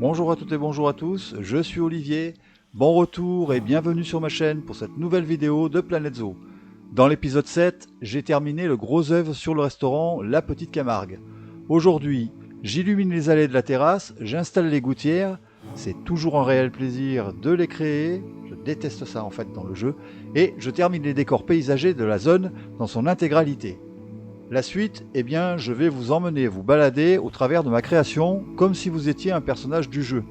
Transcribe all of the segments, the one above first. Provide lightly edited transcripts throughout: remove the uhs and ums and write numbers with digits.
bonjour à toutes et bonjour à tous, je suis Olivier, bon retour et bienvenue sur ma chaîne pour cette nouvelle vidéo de Planète Zoo. Dans l'épisode 7, j'ai terminé le gros œuvre sur le restaurant La Petite Camargue. Aujourd'hui, j'illumine les allées de la terrasse, j'installe les gouttières, c'est toujours un réel plaisir de les créer, je déteste ça en fait dans le jeu, et je termine les décors paysagers de la zone dans son intégralité. La suite, eh bien, je vais vous emmener vous balader au travers de ma création, comme si vous étiez un personnage du jeu.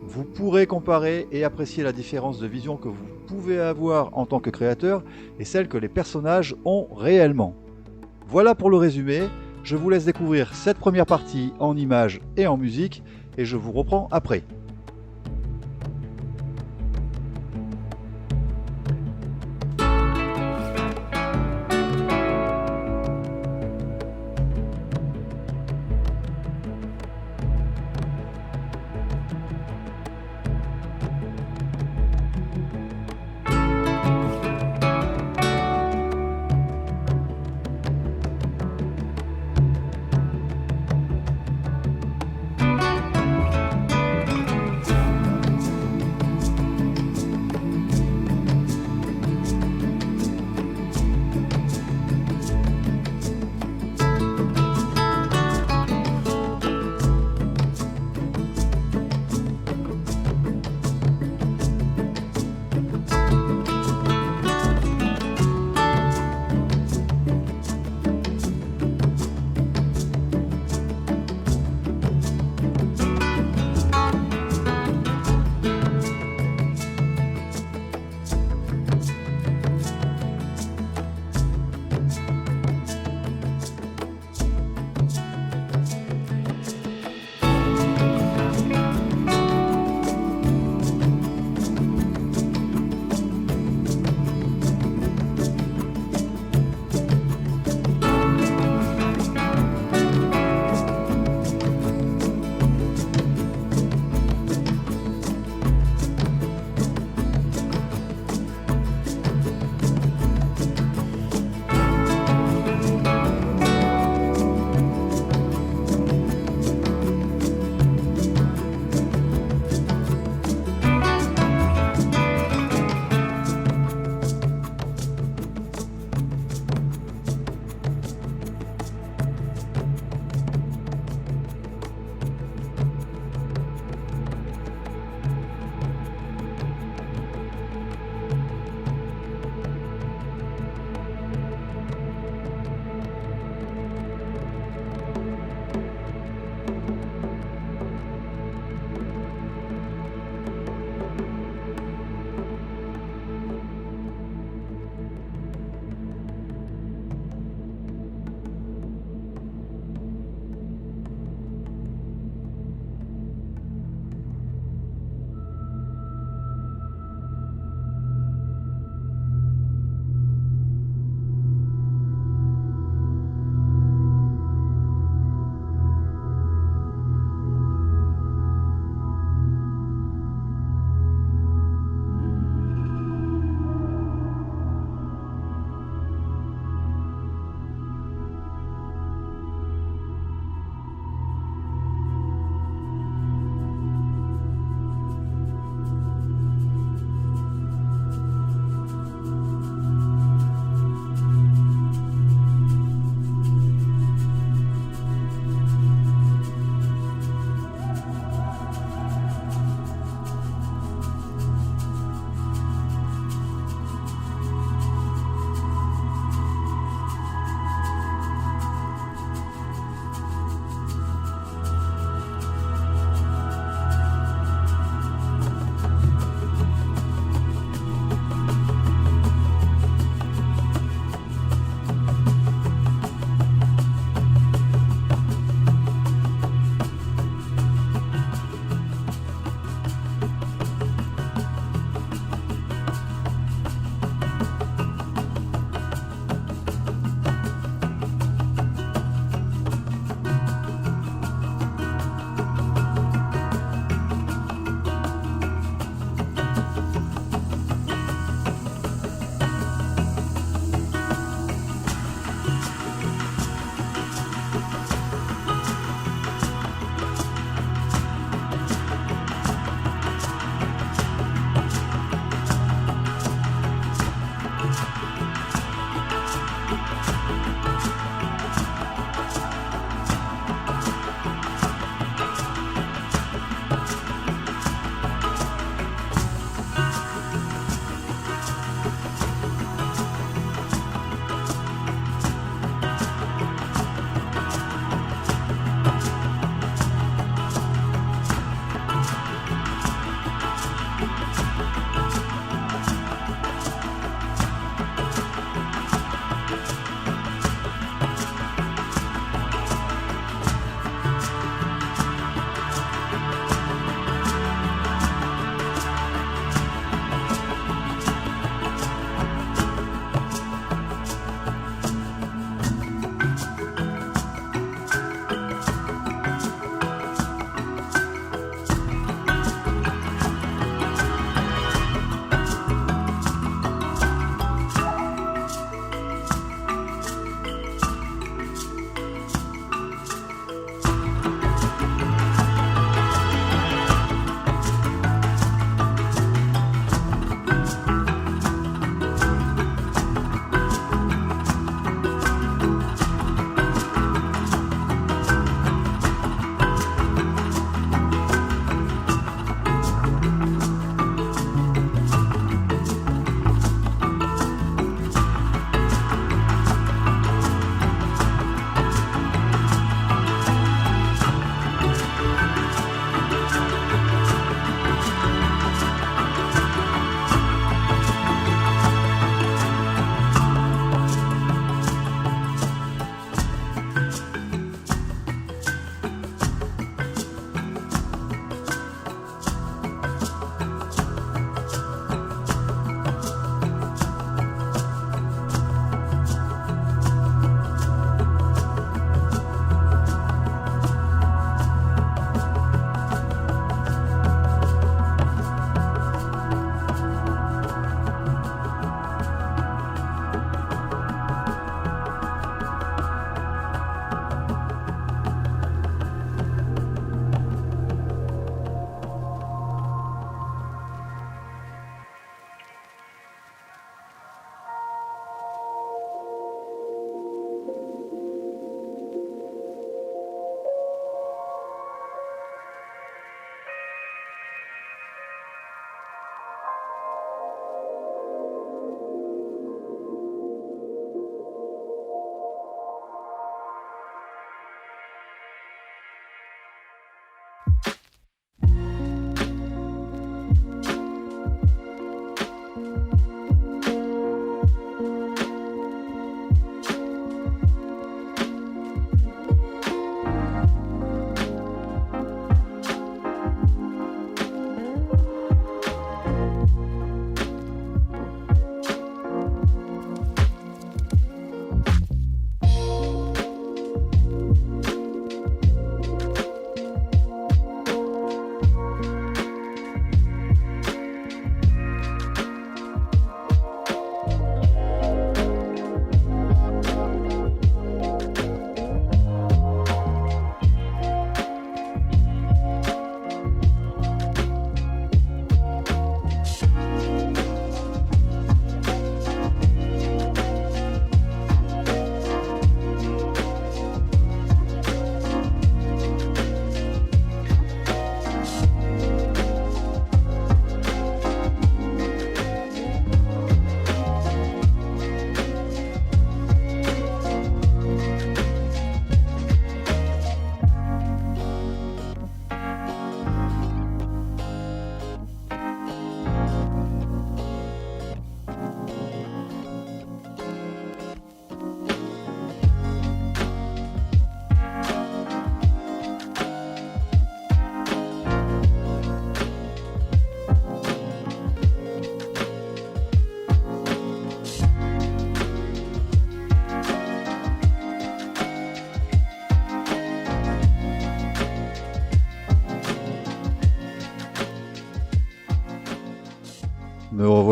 Vous pourrez comparer et apprécier la différence de vision que vous pouvez avoir en tant que créateur et celle que les personnages ont réellement. Voilà pour le résumé, je vous laisse découvrir cette première partie en images et en musique, et je vous reprends après.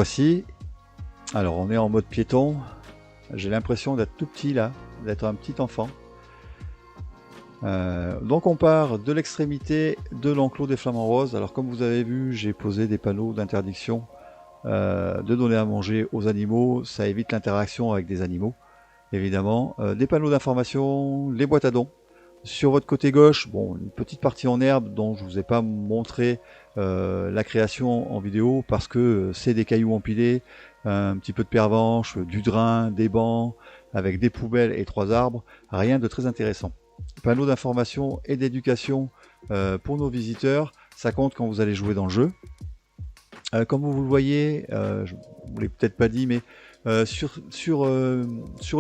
revoici. Alors on est en mode piéton. J'ai l'impression d'être tout petit là, d'être un petit enfant. Donc on part de l'extrémité de l'enclos des flamants roses. Alors comme vous avez vu, j'ai posé des panneaux d'interdiction de donner à manger aux animaux. Ça évite l'interaction avec des animaux, évidemment. Des panneaux d'information, les boîtes à dons. Sur votre côté gauche, bon, une petite partie en herbe dont je vous ai pas montré la création en vidéo parce que c'est des cailloux empilés, un petit peu de pervenche, du drain, des bancs, avec des poubelles et 3 arbres. Rien de très intéressant. Panneaux d'information et d'éducation pour nos visiteurs, ça compte quand vous allez jouer dans le jeu. Comme vous le voyez, je vous l'ai peut-être pas dit, mais sur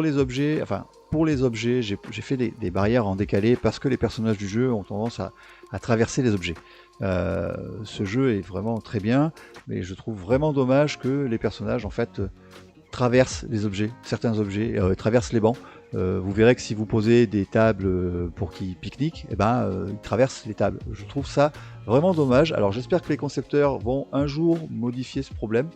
les objets, enfin pour les objets, j'ai fait des barrières en décalé parce que les personnages du jeu ont tendance à traverser les objets. Ce jeu est vraiment très bien, mais je trouve vraiment dommage que les personnages en fait traversent les objets, certains objets, traversent les bancs. Vous verrez que si vous posez des tables pour qu'ils pique-niquent, eh ben, ils traversent les tables. Je trouve ça vraiment dommage. Alors j'espère que les concepteurs vont un jour modifier ce problème,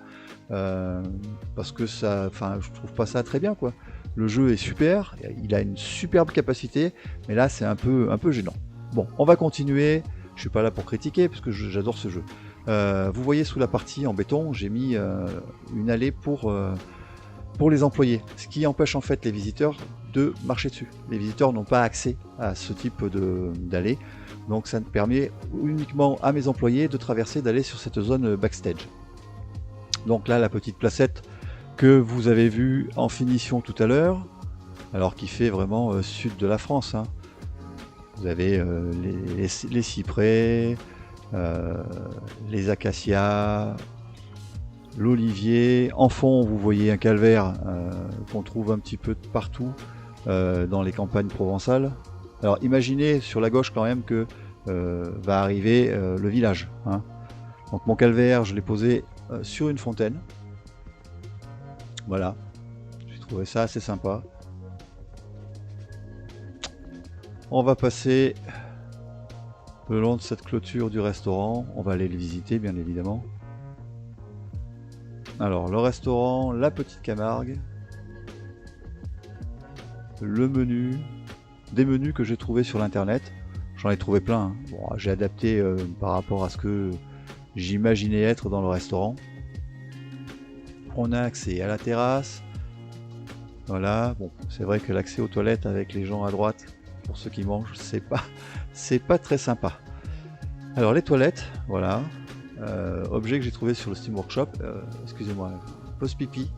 parce que ça, enfin, je trouve pas ça très bien, quoi. Le jeu est super, il a une superbe capacité, mais là c'est un peu gênant. Bon, on va continuer. Je suis pas là pour critiquer parce que j'adore ce jeu. Vous voyez sous la partie en béton, j'ai mis une allée pour les employés, ce qui empêche en fait les visiteurs de marcher dessus. Les visiteurs n'ont pas accès à ce type d'allée, donc ça permet uniquement à mes employés de traverser, d'aller sur cette zone backstage. Donc là, la petite placette que vous avez vue en finition tout à l'heure, alors qui fait vraiment sud de la France, hein. Vous avez les cyprès, les acacias, l'olivier. En fond, vous voyez un calvaire qu'on trouve un petit peu partout dans les campagnes provençales. Alors imaginez sur la gauche quand même que va arriver le village, hein. Donc mon calvaire, je l'ai posé sur une fontaine. Voilà, j'ai trouvé ça assez sympa. On va passer le long de cette clôture du restaurant. On va aller le visiter, bien évidemment. Alors, le restaurant, la Petite Camargue. Le menu. Des menus que j'ai trouvés sur l'internet. J'en ai trouvé plein, hein. Bon, j'ai adapté par rapport à ce que j'imaginais être dans le restaurant. On a accès à la terrasse. Voilà. Bon, c'est vrai que l'accès aux toilettes avec les gens à droite, pour ceux qui mangent, c'est pas très sympa. Alors les toilettes, voilà, objet que j'ai trouvé sur le Steam Workshop, excusez-moi, pause pipi.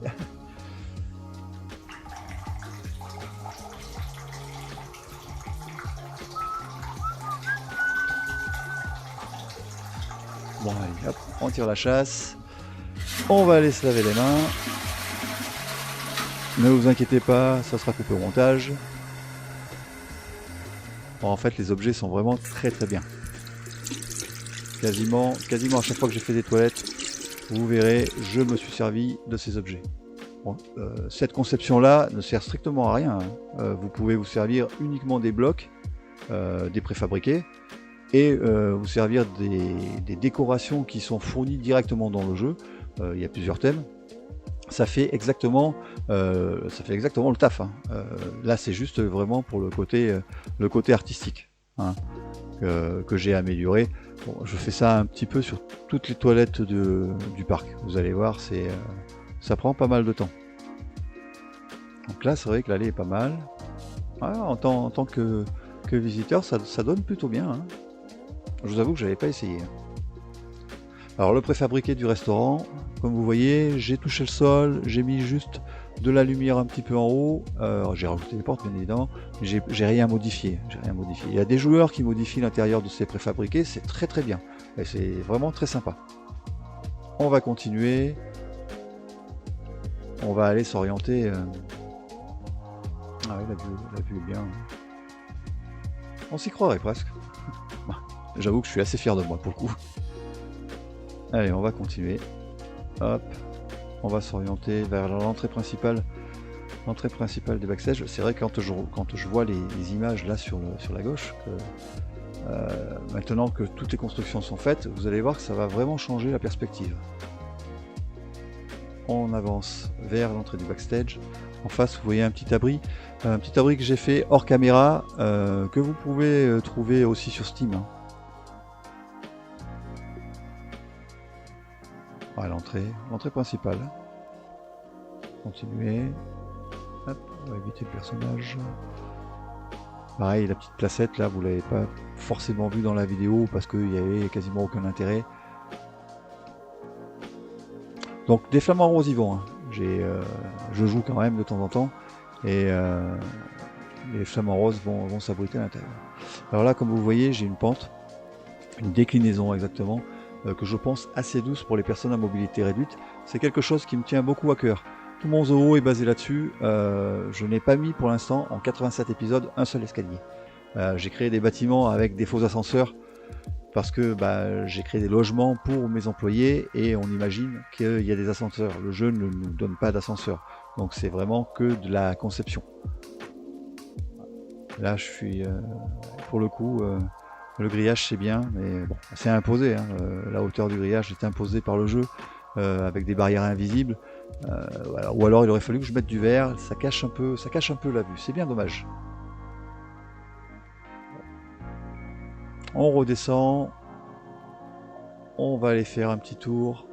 Bon allez, hop, on tire la chasse, on va aller se laver les mains. Ne vous inquiétez pas, ça sera coupé au montage. Bon, en fait, les objets sont vraiment très bien. Quasiment à chaque fois que j'ai fait des toilettes, vous verrez, je me suis servi de ces objets. Bon, cette conception-là ne sert strictement à rien, hein. Vous pouvez vous servir uniquement des blocs, des préfabriqués, et vous servir des décorations qui sont fournies directement dans le jeu. Il y a plusieurs thèmes. Ça fait exactement le taf, hein. Là c'est juste vraiment pour le côté artistique, hein, que j'ai amélioré. Bon, je fais ça un petit peu sur toutes les toilettes du parc. Vous allez voir, ça prend pas mal de temps. Donc là c'est vrai que l'allée est pas mal. Ah, en tant que visiteur, ça donne plutôt bien, hein. Je vous avoue que j'avais pas essayé. Alors le préfabriqué du restaurant, comme vous voyez, j'ai touché le sol, j'ai mis juste de la lumière un petit peu en haut, j'ai rajouté les portes bien évidemment, mais j'ai rien modifié, Il y a des joueurs qui modifient l'intérieur de ces préfabriqués, c'est très bien, et c'est vraiment très sympa. On va continuer, on va aller s'orienter. Ah oui, la vue est bien. On s'y croirait presque. J'avoue que je suis assez fier de moi pour le coup. Allez, on va continuer. Hop, on va s'orienter vers l'entrée principale des backstage. C'est vrai que quand je vois les images là sur la gauche, maintenant que toutes les constructions sont faites, vous allez voir que ça va vraiment changer la perspective. on avance vers l'entrée du backstage. En face, vous voyez un petit abri que j'ai fait hors caméra, que vous pouvez trouver aussi sur Steam. Hein. Voilà l'entrée principale. Continuez. Hop, on va éviter le personnage. Pareil, la petite placette là, vous l'avez pas forcément vu dans la vidéo parce qu'il n'y avait quasiment aucun intérêt. Donc des flamants roses y vont. Hein. Je joue quand même de temps en temps et les flamants roses vont s'abriter à l'intérieur. Alors là, comme vous voyez, j'ai une pente, une déclinaison exactement, que je pense assez douce pour les personnes à mobilité réduite. C'est quelque chose qui me tient beaucoup à cœur. Tout mon zoo est basé là-dessus. Je n'ai pas mis pour l'instant, en 87 épisodes, un seul escalier. J'ai créé des bâtiments avec des faux ascenseurs parce que j'ai créé des logements pour mes employés et on imagine qu'il y a des ascenseurs. Le jeu ne nous donne pas d'ascenseur. Donc c'est vraiment que de la conception. Là, je suis... pour le coup, le grillage c'est bien, mais bon, c'est imposé. Hein. La hauteur du grillage est imposée par le jeu. Avec des barrières invisibles, voilà. Ou alors il aurait fallu que je mette du verre, ça cache un peu la vue, c'est bien dommage. On redescend, on va aller faire un petit tour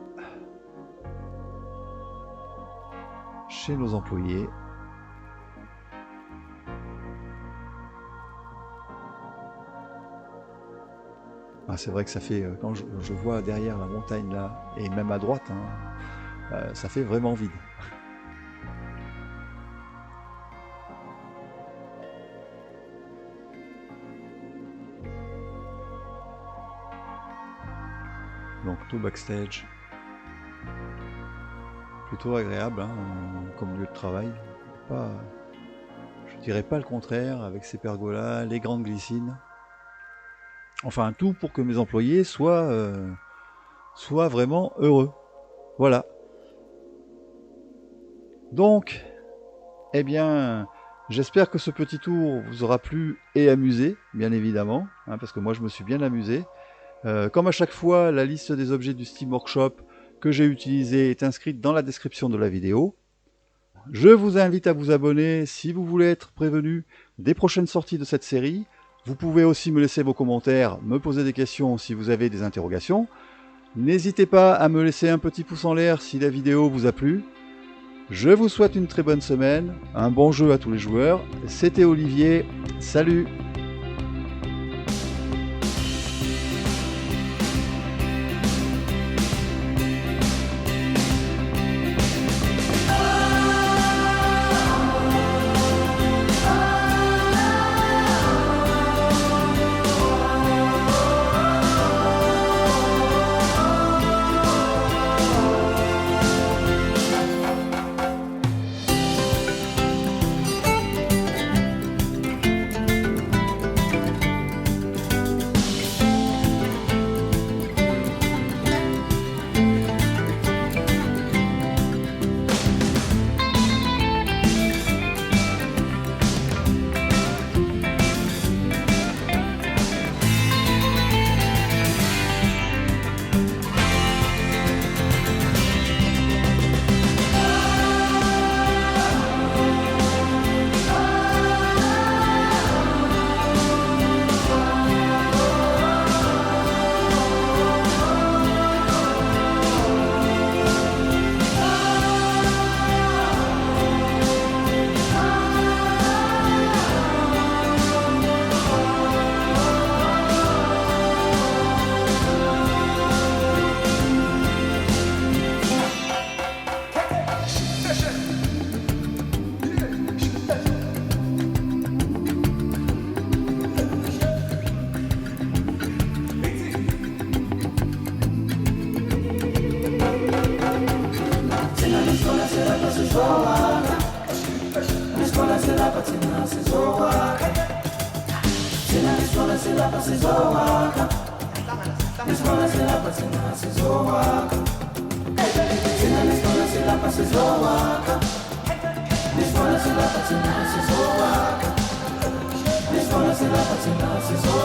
chez nos employés. Ah, c'est vrai que ça fait, quand je vois derrière la montagne là, et même à droite, hein, ça fait vraiment vide. Donc tout backstage, plutôt agréable hein, comme lieu de travail. Je dirais pas le contraire avec ces pergolas, les grandes glycines. Enfin, tout pour que mes employés soient vraiment heureux. Voilà. Donc, eh bien, j'espère que ce petit tour vous aura plu et amusé, bien évidemment, hein, parce que moi je me suis bien amusé. Comme à chaque fois, la liste des objets du Steam Workshop que j'ai utilisé est inscrite dans la description de la vidéo. Je vous invite à vous abonner si vous voulez être prévenu des prochaines sorties de cette série. Vous pouvez aussi me laisser vos commentaires, me poser des questions si vous avez des interrogations. N'hésitez pas à me laisser un petit pouce en l'air si la vidéo vous a plu. Je vous souhaite une très bonne semaine, un bon jeu à tous les joueurs. C'était Olivier, salut! This one is